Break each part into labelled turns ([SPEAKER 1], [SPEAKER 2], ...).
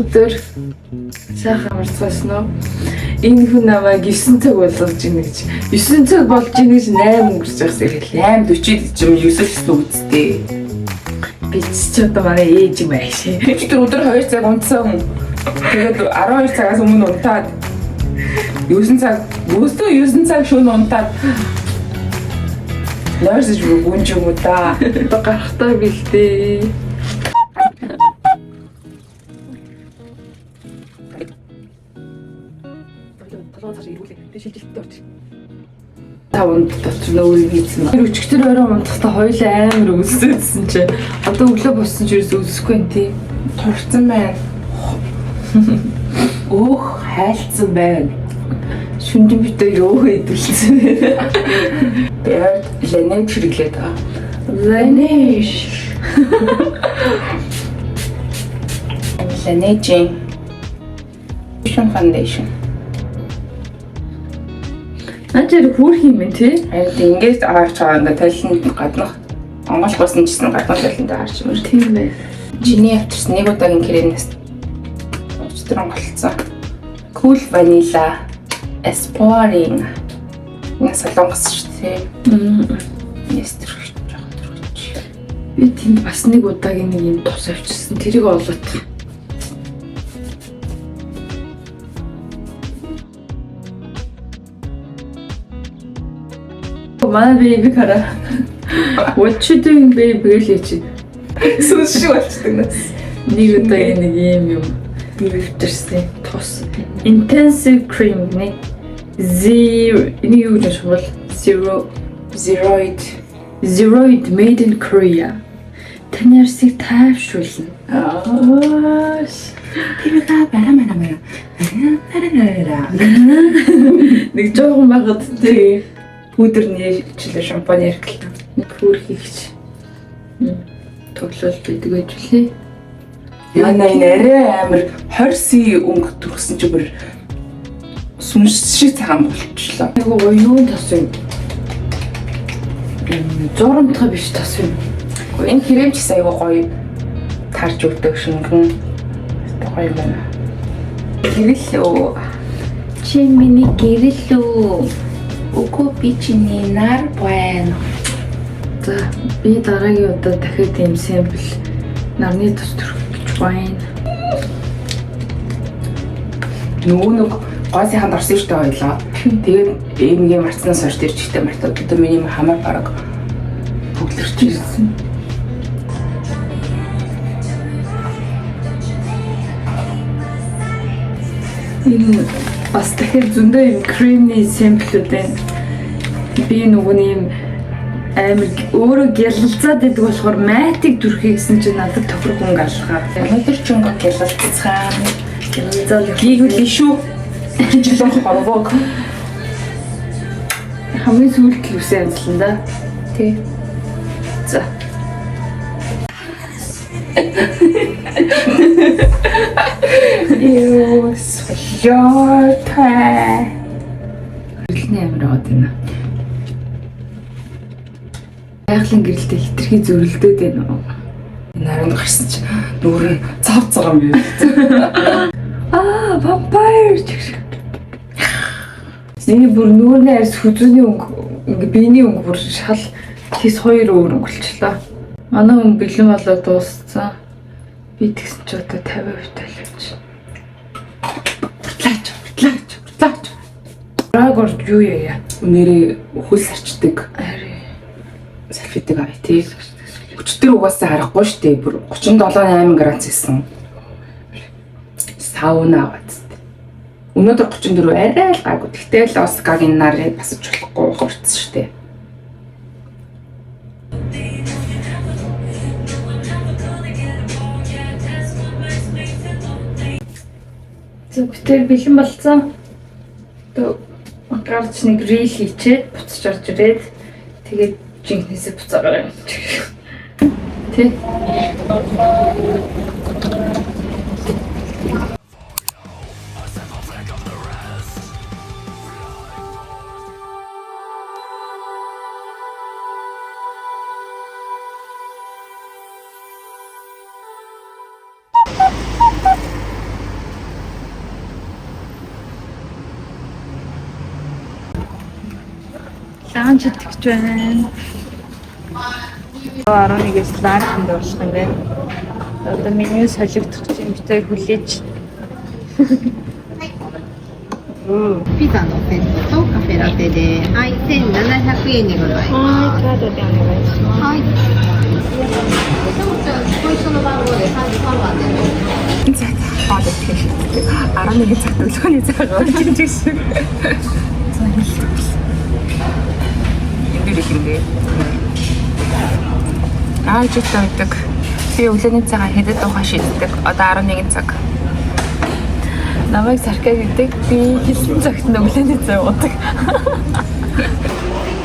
[SPEAKER 1] өдөр сайхан амарцгаасан уу? Энэ хүн намайг 9 цаг болгож ийн гэж. 9 цаг болж ийн гэж 8 өнгөрч байхсан хэлээ.
[SPEAKER 2] 8:40-д ч юм 9-өөс үздэй.
[SPEAKER 1] Би ч одоо манай ээж юм ааш.
[SPEAKER 2] Тэр өдөр 2 цаг унтсан. Тэгээд 12 цагаас өмнө унтаад 9 цаг, өстөө 9 цаг шөнө унтаад нойрсож бүгэн ч юм уу та.
[SPEAKER 1] Одоо гарахтаа бэлдээ. Таван дотор нөөг хийсэн ба. Тэр өчигдөр орой унтахтаа хоёулаа амар өлсөдсөн чи. Одоо өглөө боссон ч ерөөс өлсөхгүй юм тий.
[SPEAKER 2] Турцсан байна. Өөх хайлтсан байна.
[SPEAKER 1] Шүнжин битээ юу хийдүүлсэн бэ?
[SPEAKER 2] Тэгээд лэнэ чиглээд байгаа.
[SPEAKER 1] Лэнэш.
[SPEAKER 2] Laneige foundation.
[SPEAKER 1] Начир хөөх юм бэ тий?
[SPEAKER 2] Харин ингээд аваач байгаа ингээд талент гаднах онгол боссон гэсэн гаднах талент аваарч юм.
[SPEAKER 1] Тийм бай.
[SPEAKER 2] Чиний авчирсан нэг удаагийн кремнээс өчтөр онголцсон. Cool vanilla exploring. Энэ солонгос шүү дээ. Ястэр жоохон төрөж.
[SPEAKER 1] Би тэнд бас нэг удаагийн нэг юм тус авчирсан. Тэрийг олоод. My baby кара. What you doing baby гэж.
[SPEAKER 2] Сүнс шиг болчихдог нас.
[SPEAKER 1] Нэг удаагийн нэг юм авчирсан. Тус. Intensive cream нэг zero энэ юу гэж бол zeroid made in Korea. Таны ярсыг тайвшруулна.
[SPEAKER 2] Тэрийг барамана.
[SPEAKER 1] Нэг жоохон багт тий.
[SPEAKER 2] Пудрны жилээ шампань яргал.
[SPEAKER 1] Пүр хийгч. Тоглол бидэг ажлаа.
[SPEAKER 2] Яна энэ арай амар 20 өнгө төрсөн чи бүр сүнс шиг цагаан болчихлоо.
[SPEAKER 1] Айгу оюун тас юм. Жоромтгой биш тас юм.
[SPEAKER 2] Энэ крем ч айгу гоё тарж өгдөг шингэн. Гоё юм байна. Гэрэлөө.
[SPEAKER 1] Чи миний гэрэлөө.
[SPEAKER 2] Уко би чиний нар байна.
[SPEAKER 1] За би дараагийн удаа дахиад ийм сампл нарны тус төрөх гэж байна.
[SPEAKER 2] Нөгөө нэг гой сайханд орсон штэ ойлоо. Тэгээд эмгийн марцнаас хойш тэр чихтэй мартаад одоо миний хамаар бараг бүглэрч ирсэн.
[SPEAKER 1] Энэ бас дахиад зөндөө юм кремний самплууд байна. Би нөгөө юм амар өөрөө гялалцаад идэг болохоор майтыг дүрхий гэсэн чинь надад тохирох өнгө алхаа.
[SPEAKER 2] Өнөөдөр ч өнгө гялалцсан.
[SPEAKER 1] Гялалцаад
[SPEAKER 2] Гийгүүл шүү. Жилэн хорвог.
[SPEAKER 1] хамгийн сүүлд л үсэн амжилтан да.
[SPEAKER 2] Тий.
[SPEAKER 1] За.
[SPEAKER 2] Юу солиотой.
[SPEAKER 1] Гэрэлний амир аваад байна. Байгалийн гэрэлтэй хитрхи зөрөлдөөд байна уу?
[SPEAKER 2] Энэ харин гарсан чи нүүр нь цав цагаан бий.
[SPEAKER 1] Vampire. Зэний бүр нүүрний арьс хүзүүний өнгө, биений өнгө бүр шал тийс хоёр өөр өнгөлчлээ. Манай хүн бэлэн болоод дууссан. Би тэгсэн чи одоо 50% талж.
[SPEAKER 2] Лаач.
[SPEAKER 1] Рагор юу яа?
[SPEAKER 2] Нэрээ хөлс арчдаг.
[SPEAKER 1] Ари.
[SPEAKER 2] Салфетик авъя тий. Өчтөр угаасаа харахгүй штэ. Бүр 37.8 градус исэн. Сауна аваад. Өнөөдөр 34 арай л гайгүй. Тэгтэл л Оскагийн нарыг басж болохгүй хурцсан штэ.
[SPEAKER 1] Зөвхөн бэлэн болцсон. Одоо гарч нэг рил хийчээд буцаж орж ирээд тэгээд жинхнээсээ буцаагаар юм. Тэ. Лаунж итгэж байна. 11-ээс лаунжинд болох юм байна. Одоо меню солигдох чинь битээ хүлээж.
[SPEAKER 3] ピザのセットとカフェラテで、はい、1700円でございます。
[SPEAKER 1] カードでお願いします。
[SPEAKER 3] はい。ご一緒の番号で33番で。
[SPEAKER 2] Хаад итгэл. 11 цаг төлөвлөгөөний цаг орж ирж гэсэн. За хэлээ. Энд ирэх. Жигтэй байдаг. Би өглөөний цагаа хэдэд ухаа шийддэг. Одоо 11 цаг.
[SPEAKER 1] Намайг сарка гэдэг. Би хэлсэн цагт нь өглөөний цай уудаг.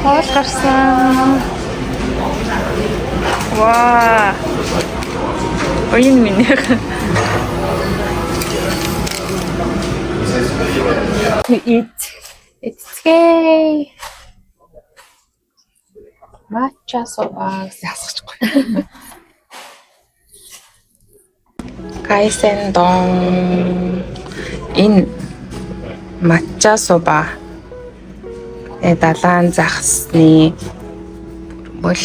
[SPEAKER 1] Хоол гарсан. Ваа. Оюун минь.
[SPEAKER 2] Эцгээ. Матча соба гэсэн асуухгүй. Кайсен дон. Энэ матча соба. Далайн захсны бол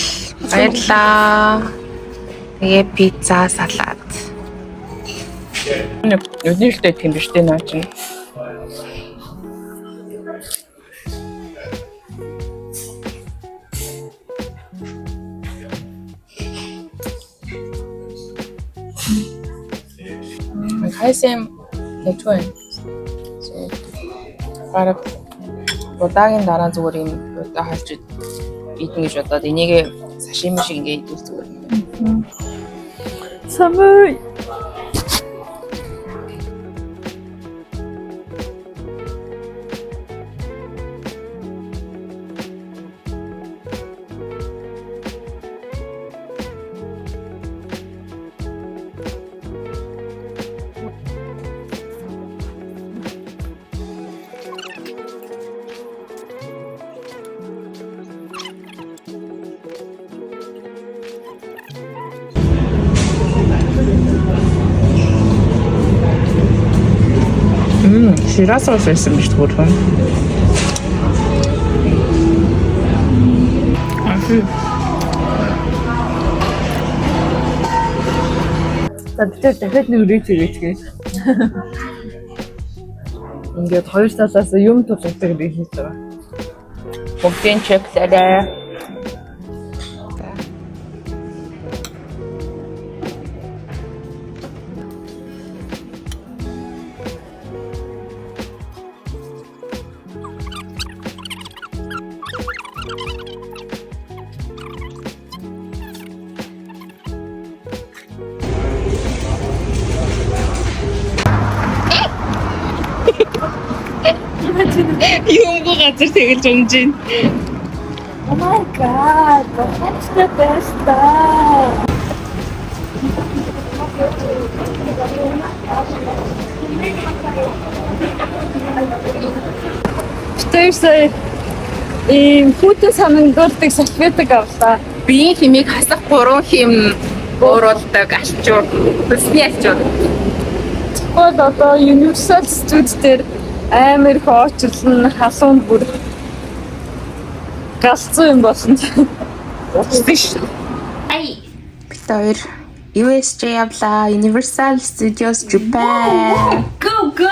[SPEAKER 2] баярлаа. Тэгээ пицца, салат. Өдөртөө тийм биш дээ наа чи. Хайсем хэвчвэн. Бараг удаагийн дараа зүгээр юм удаа халж идэх гэж бодоод энийг сашими шиг ингээд идэх зүгээр.
[SPEAKER 1] Самой.
[SPEAKER 2] Ширасоос байсан биш түрүү.
[SPEAKER 1] За дахиад нэг рич хийгээч. Ингээд хоёр талаас юм тулдаг гэж хэлж байгаа.
[SPEAKER 2] Бүгдийн чеклээрээ. Юмгүй газар тэгэл жумж ийн.
[SPEAKER 1] Oh my god, that's the best. Тэрсээ фото санагдуулдаг салфетик авлаа.
[SPEAKER 2] Биеийн химийг хасах 3 хим өөруулдаг алчуур. Бүсний алчуур.
[SPEAKER 1] Тэгвэл одоо Universal Studios дээр амар их очрлон халуун бүр галзуу юм болсон.
[SPEAKER 2] Уцсан шүү. Ай. Бид хоёр USJ явлаа. Universal Studios Japan.
[SPEAKER 1] Go go.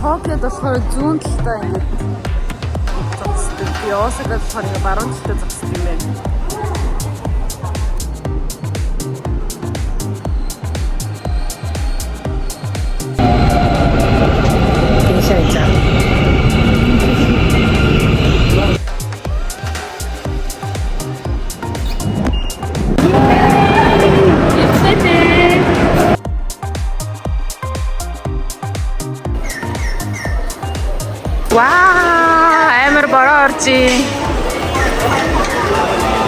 [SPEAKER 1] Токиод болохоор зүүн талтай ингээд зогсдог. Би Осакад болохоор ингээд баруун талтай зогсдог юм байна.
[SPEAKER 2] Вау, амар бороо оржи.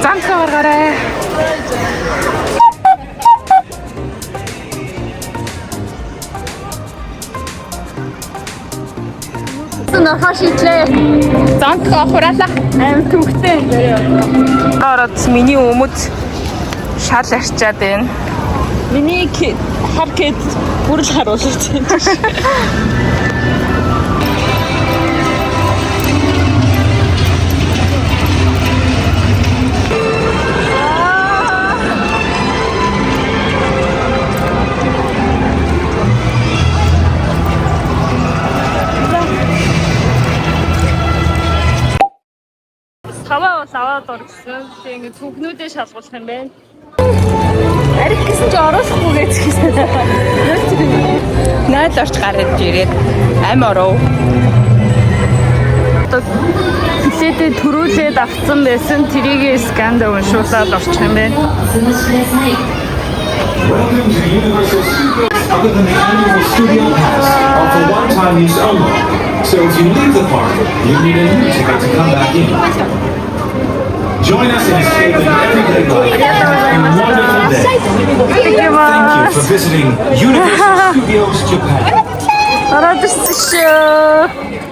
[SPEAKER 2] Замка гаргаарай.
[SPEAKER 1] хаш ичлээ.
[SPEAKER 2] Зант охураалаа.
[SPEAKER 1] Аим төвхтэй нэрээ.
[SPEAKER 2] Ороод миний өмд шал арчаад байна.
[SPEAKER 1] Миний хар кэд бүр л харуулж байна. Таваа бол аваад орчихсон. Тэгээ ингээд түүхнүүдээ шалгуулах юм байна. Арих гэсэн чи оруулахгүй гэсэн.
[SPEAKER 2] Найл орч гараад ирээд ам оров.
[SPEAKER 1] Билетээ төрүүлээд авцсан байсан. Тэрийг сканда уншуулаад орчих юм байна.
[SPEAKER 4] Welcome to Universal Studios other than the annual studio pass for one-time use only. So if you leave the park, you need a new ticket to come back in. Join us in escaping everyday life and a wonderful day. Thank you for visiting Universal Studios Japan.
[SPEAKER 1] Ороод ирсэн шүү.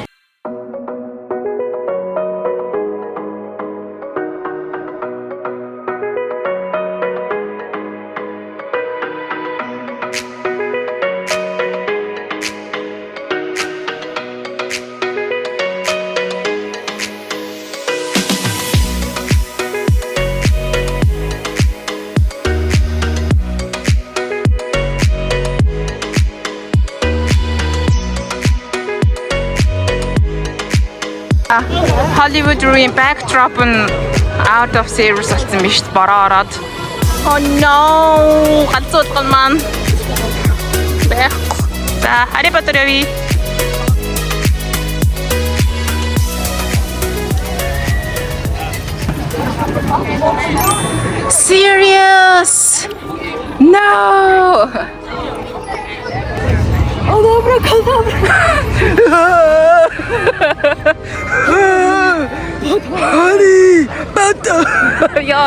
[SPEAKER 2] Hollywood Dream backdrop нь out of series болсон биз дээ. Бороо ороод. Oh no! Ганцуудгал маань байхгүй. За, Harry Potter явъя. Serious? No!
[SPEAKER 1] Oh, добра, кадабра.
[SPEAKER 2] Honey, butter. Ja.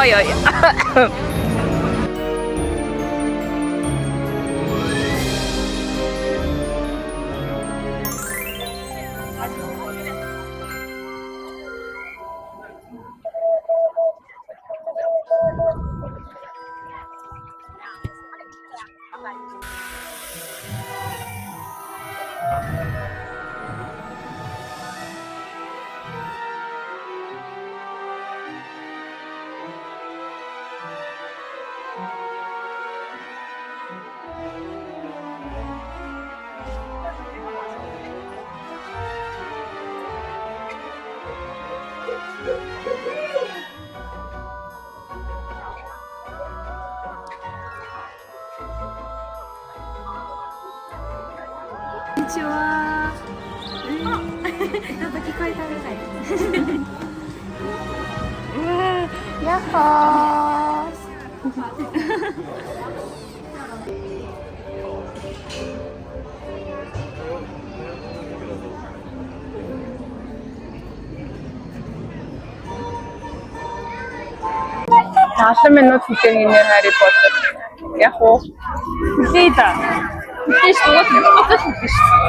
[SPEAKER 1] Konnichiwa. ちょっと聞こえたみたい。やっほー。
[SPEAKER 2] 10 минут хийгэнээр Harry Potter. Яг уу.
[SPEAKER 1] Хэлээ да. Хэлээ шүү. Отож хэлээ шүү.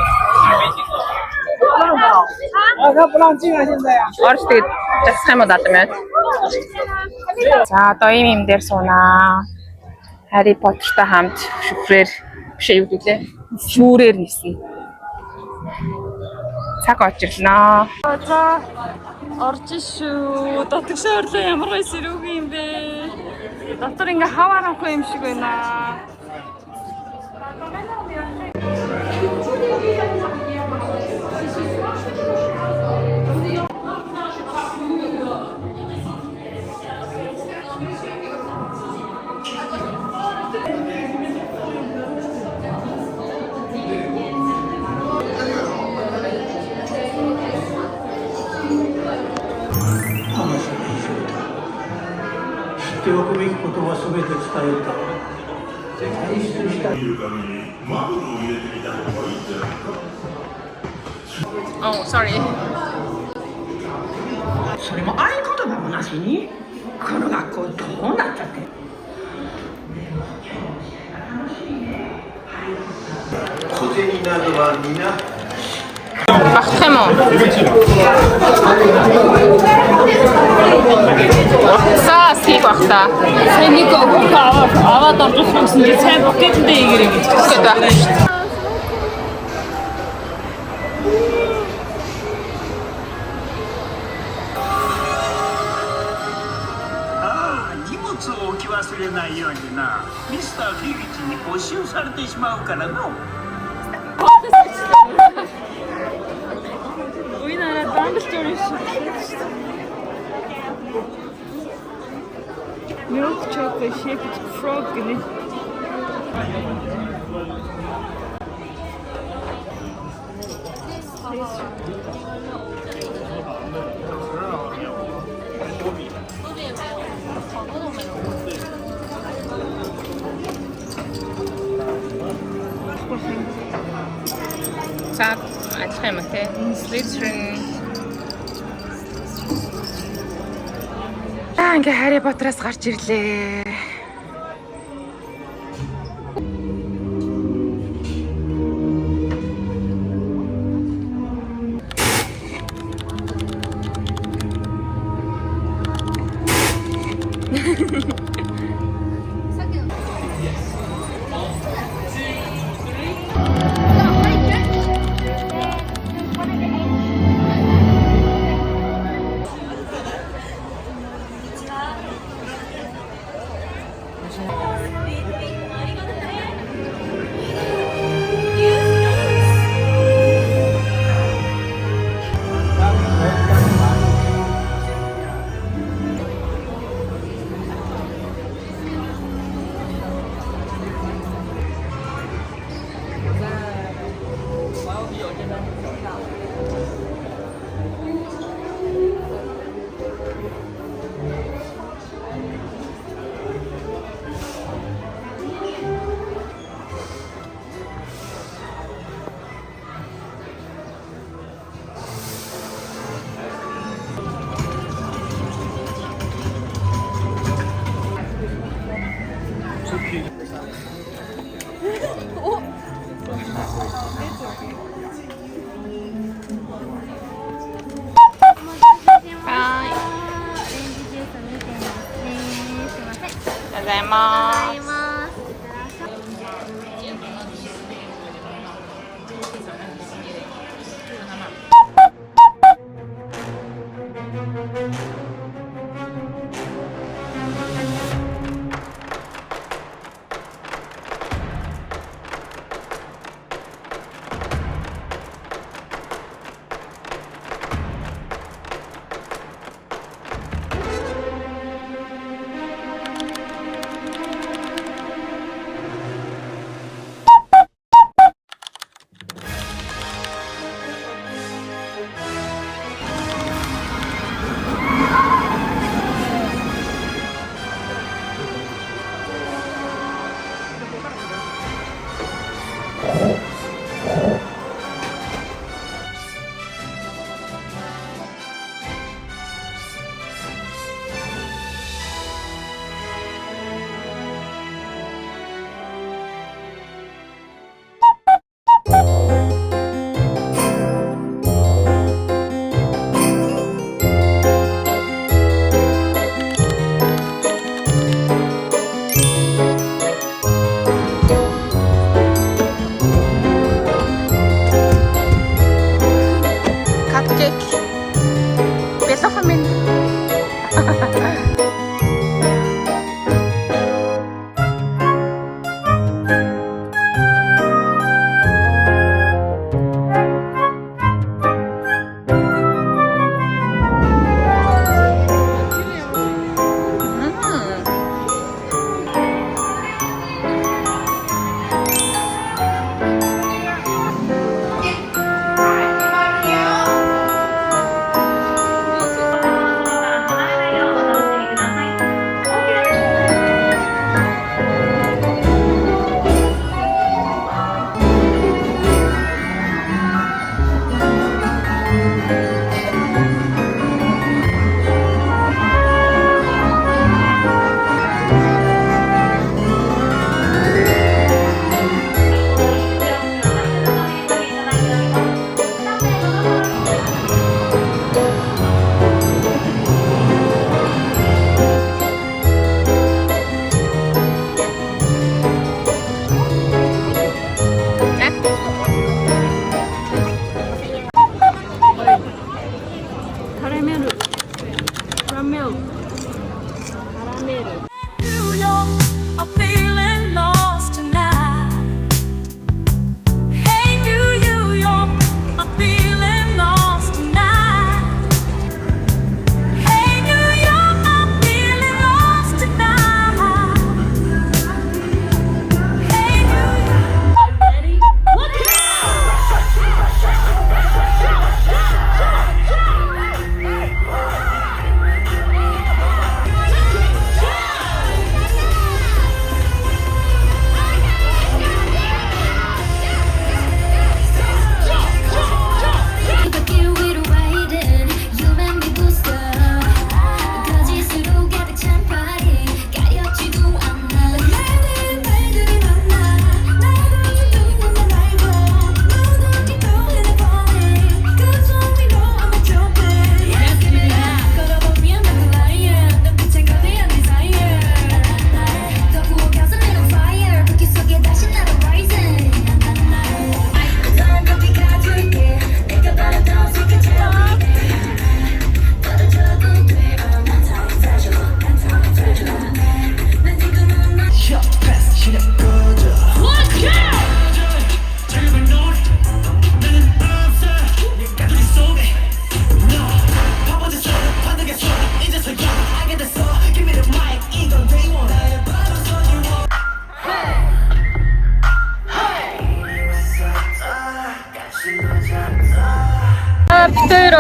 [SPEAKER 2] Орж тэгээд жагсах юм уу 70 минут. За одоо ийм дээр суунаа. Harry Potter-тай хамт шүрээр бишээ юу гэлээ. Шүүрээр нисэн. Цаг очирлоо.
[SPEAKER 1] За орж шүү. Дотгошоо орлоо ямар гоё сэрүүгийн юм бэ? Дотор ингээ хавааранхгүй юм шиг байна.
[SPEAKER 2] Oh, sorry.
[SPEAKER 5] それも合言葉もなしにこの学校どうなっちゃって。
[SPEAKER 6] 小銭などは皆しっ
[SPEAKER 2] Багтах юм уу? Саас хийх бах та.
[SPEAKER 1] Сайн нэг аваад орж ирсэн чинь цай букеттэй игэрэй гэж
[SPEAKER 2] Тэгэхэд байх шүү дээ.
[SPEAKER 6] 荷物を置き忘れないようにな。ミスター・フィリチに没収されてしまうからの。
[SPEAKER 1] Уйнараа Dumbledore шиг. Milk chocolate shaped frog гэнэ.
[SPEAKER 2] За адилхан юм те. Slytherin. Ингээ Harry Potter-аас гарч ирлээ.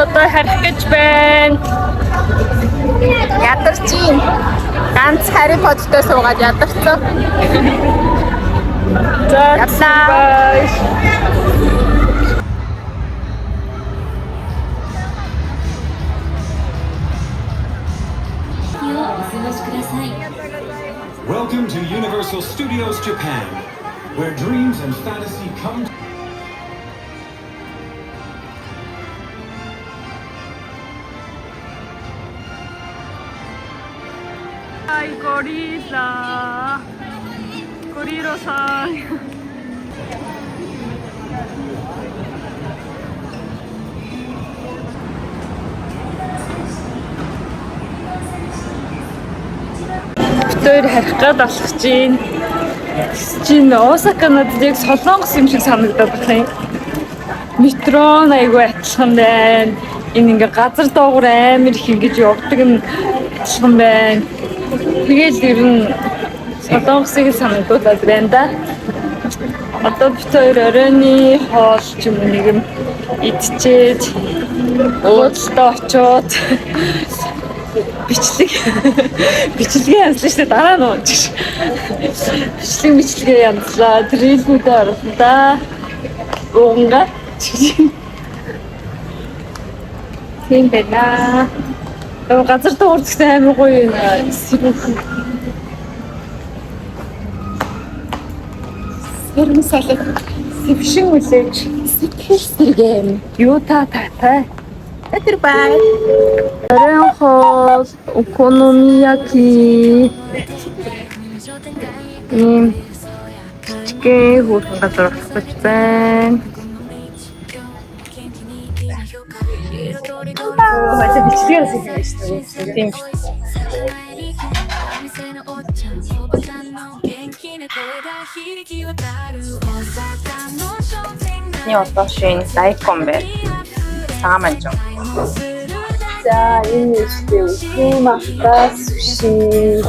[SPEAKER 2] одоо харих гэж байна. Ядарчин. Ганц Harry Potter-тэй суугаад ядарсан. За явлаа.
[SPEAKER 4] Welcome to Universal Studios Japan, where dreams and fantasy come.
[SPEAKER 2] Hi, gorilla. Gorilla-san. Битээр харих гад болох чинь. Чин Осака надад яг Солонгос юм шиг санагдаад байна юм. Метро айгүй адилхан байна. Энэ ингээ газар доогуур амар их ингэж явдаг нь адилхан байна. Тэгэл ер нь Солонгосыг санагдуулаад байна да. Одоо битээр оройны хоол ч юм нэг юм идчихэд уудлаа очоод бичлэгээ янзлаа шүү дээ дараа нь ууж. Бичлэгээ янзлаа. Трилгүүдээ оруулаа. Уунга. Тийм байна. Газар дуур зэгтэй амар гоё юм. Сэрэн салат. Сэвшин үлээж. Сэтгэл сэргэм. Юу та татай. Тэр бай. Оройн хоол, окономияки. Чикен хурдан газар болох гэж байна. Бачаа бичлэгээр хийх юм шүү дээ. Тийм. 이 어떤 쉐인 다이콘베 다만죠.
[SPEAKER 1] 자, 이니시대 우쿠마카 수시.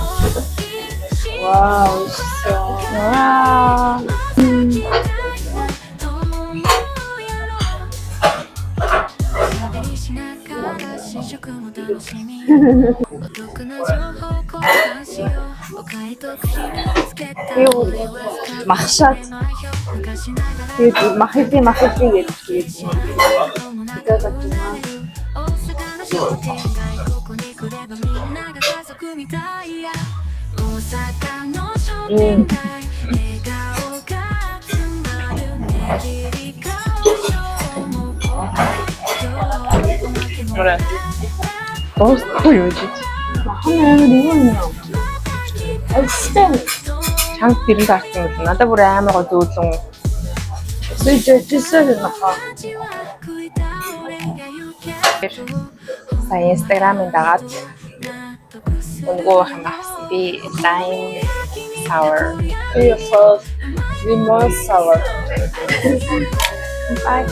[SPEAKER 1] 와, 멋있어.
[SPEAKER 2] 와.
[SPEAKER 1] 이거 마샷. 이거 마히지 마히지 이게.
[SPEAKER 2] 그래. 너무 요지지.
[SPEAKER 1] 하늘 이거는 진짜
[SPEAKER 2] 장 비를 갔으면 나도 그래 아무것도 좀
[SPEAKER 1] 진짜 나가.
[SPEAKER 2] 사 인스타그램에 나갔 공고 한번 비 라임 사워
[SPEAKER 1] 이거 리몬 사워.
[SPEAKER 2] 바이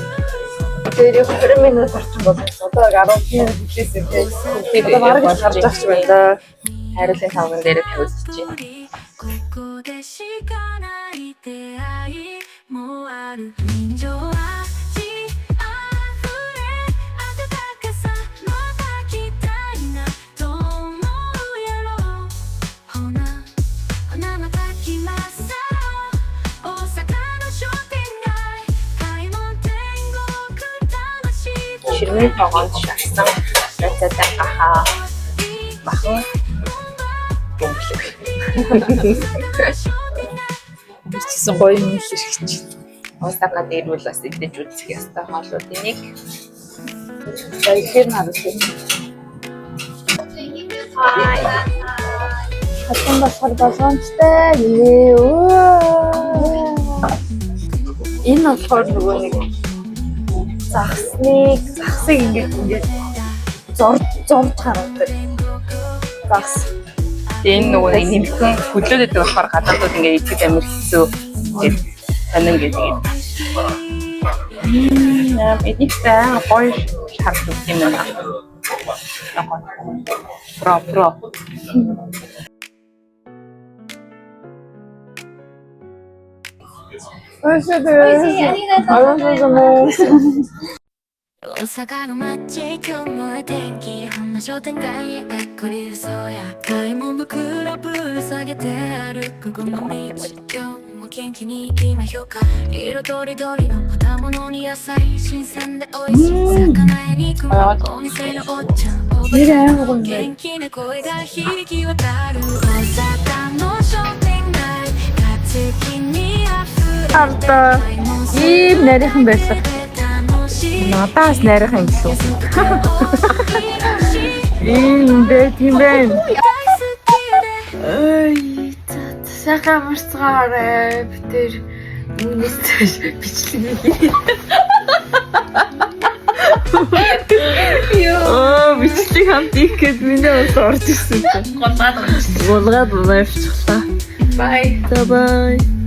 [SPEAKER 1] тэр хөрмөнөөс орчин болсон. Одоо 10 минут хийсэн тийм. Одоо бараг гарч авч байна.
[SPEAKER 2] хайрлын тавган дээр тавьчих чинь. Ширмийн тогоонд шатсан цацаа ахаа махан бомблог.
[SPEAKER 1] Бичсэн гоё юм ширхэж.
[SPEAKER 2] Осака дээр бол бас идэж үзэх ёстой хоолуудын нэг.
[SPEAKER 1] За ихээр харагдав. Хатан болохоор боломжтой. Энэ болохоор нөгөө нэг захсыг ингээд зорж харагддаг. Захс.
[SPEAKER 2] Энэ нөгөө нэмхэн хөдлөөд байдаг болохоор гадаадууд ингээд итгэж амир хэцүү танин гэдэг. Эдгээр гоё харагддаг юм байна. Про.
[SPEAKER 1] Ой,
[SPEAKER 7] 大阪の街今日も天気本の商店街へがっこりそうや買い物袋ぶら下げて歩くこの道今日も元気に行きましょうか色とりどりの果物に野菜新鮮で美味しい魚屋に行くお店のおっちゃんおばちゃんの元気な声が響き渡る大阪の商店街活気にあふれて
[SPEAKER 2] Ардаа ийм нарийнхан байсан. Надаас нарийнхан гэсэн. Ийм бэ тийм байна. Ой, сайхан марцгаарай. Би тэр үнэс бичлэг. Оо, бичлэг хамт их гэд миний бас орж ирсэн. Голгаад уншчихлаа. Bye. Bye.